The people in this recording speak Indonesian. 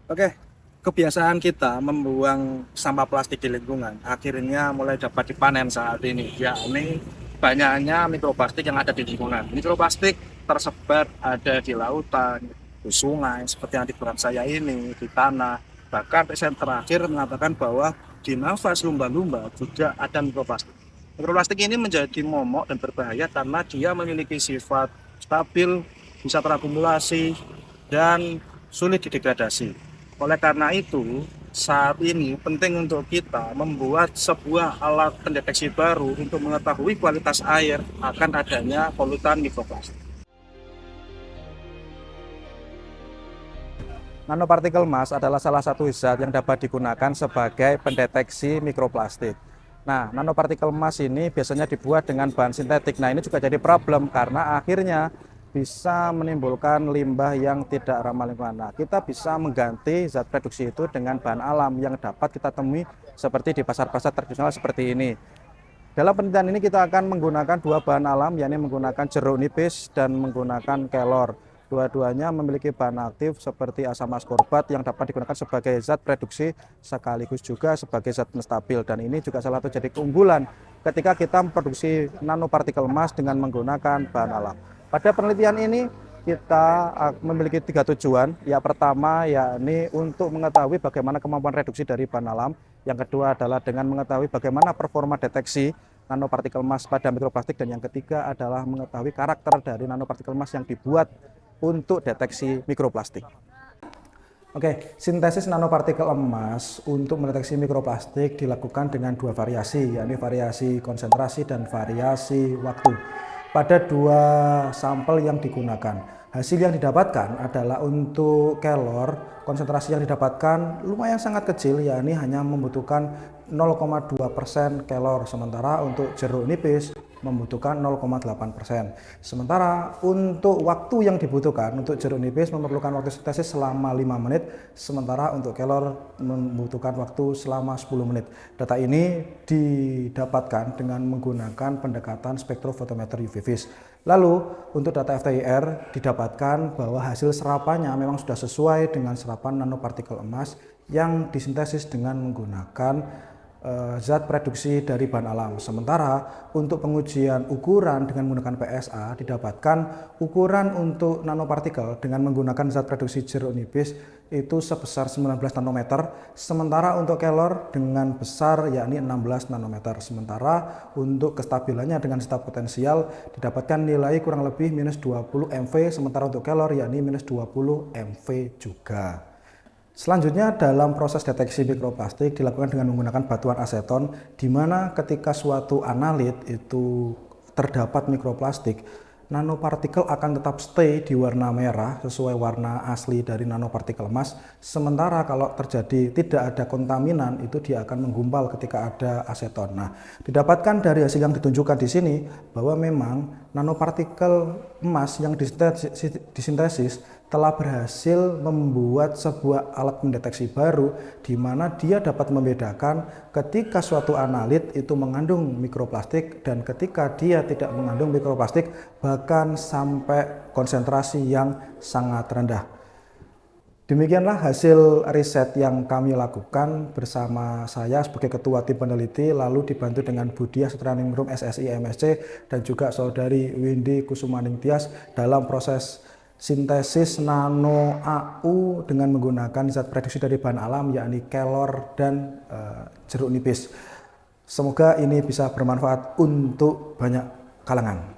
Oke, kebiasaan kita membuang sampah plastik di lingkungan akhirnya mulai dapat dipanen saat ini, yakni banyaknya mikroplastik yang ada di lingkungan. Mikroplastik tersebar ada di lautan, di sungai, seperti yang di tempat saya ini, di tanah. Bahkan riset terakhir mengatakan bahwa di nafas lumba-lumba juga ada mikroplastik. Mikroplastik ini menjadi momok dan berbahaya karena dia memiliki sifat stabil, bisa terakumulasi, dan sulit didegradasi. Oleh karena itu, saat ini penting untuk kita membuat sebuah alat pendeteksi baru untuk mengetahui kualitas air akan adanya polutan mikroplastik. Nanopartikel emas adalah salah satu zat yang dapat digunakan sebagai pendeteksi mikroplastik. Nah, nanopartikel emas ini biasanya dibuat dengan bahan sintetik. Nah, ini juga jadi problem karena akhirnya bisa menimbulkan limbah yang tidak ramah lingkungan. Nah, kita bisa mengganti zat reduksi itu dengan bahan alam yang dapat kita temui seperti di pasar-pasar tradisional seperti ini. Dalam penelitian ini kita akan menggunakan dua bahan alam, yakni menggunakan jeruk nipis dan menggunakan kelor. Dua-duanya memiliki bahan aktif seperti asam askorbat yang dapat digunakan sebagai zat reduksi sekaligus juga sebagai zat penstabil. Dan ini juga salah satu jadi keunggulan ketika kita memproduksi nanopartikel emas dengan menggunakan bahan alam. Pada penelitian ini kita memiliki tiga tujuan. Yang pertama yakni untuk mengetahui bagaimana kemampuan reduksi dari bahan alam. Yang kedua adalah dengan mengetahui bagaimana performa deteksi nanopartikel emas pada mikroplastik, dan yang ketiga adalah mengetahui karakter dari nanopartikel emas yang dibuat untuk deteksi mikroplastik. Oke, sintesis nanopartikel emas untuk mendeteksi mikroplastik dilakukan dengan dua variasi, yakni variasi konsentrasi dan variasi waktu. Pada dua sampel yang digunakan, hasil yang didapatkan adalah untuk kelor, konsentrasi yang didapatkan lumayan sangat kecil, yakni hanya membutuhkan 0,2% kelor, sementara untuk jeruk nipis membutuhkan 0,8%. Sementara untuk waktu yang dibutuhkan untuk jeruk nipis memerlukan waktu sintesis selama 5 menit, sementara untuk kelor membutuhkan waktu selama 10 menit. Data ini didapatkan dengan menggunakan pendekatan spektrofotometer UV vis. Lalu untuk data FTIR didapatkan bahwa hasil serapannya memang sudah sesuai dengan serapan nanopartikel emas yang disintesis dengan menggunakan zat reduksi dari bahan alam. Sementara untuk pengujian ukuran dengan menggunakan PSA didapatkan ukuran untuk nanopartikel dengan menggunakan zat reduksi jeruk nipis itu sebesar 19 nanometer, sementara untuk kelor dengan besar yakni 16 nanometer. Sementara untuk kestabilannya dengan zat potensial didapatkan nilai kurang lebih minus 20 MV, sementara untuk kelor yakni minus 20 MV juga. Selanjutnya dalam proses deteksi mikroplastik dilakukan dengan menggunakan batuan aseton, di mana ketika suatu analit itu terdapat mikroplastik, nanopartikel akan tetap stay di warna merah sesuai warna asli dari nanopartikel emas. Sementara kalau terjadi tidak ada kontaminan, itu dia akan menggumpal ketika ada aseton. Nah, didapatkan dari hasil yang ditunjukkan di sini bahwa memang nanopartikel emas yang disintesis telah berhasil membuat sebuah alat pendeteksi baru di mana dia dapat membedakan ketika suatu analit itu mengandung mikroplastik dan ketika dia tidak mengandung mikroplastik, bahkan sampai konsentrasi yang sangat rendah. Demikianlah hasil riset yang kami lakukan bersama saya sebagai ketua tim peneliti, lalu dibantu dengan Budia Setraningrum SSI MSC dan juga saudari Windy Kusumaning Tias dalam proses sintesis nano AU dengan menggunakan zat reduksi dari bahan alam yakni kelor dan jeruk nipis. Semoga ini bisa bermanfaat untuk banyak kalangan.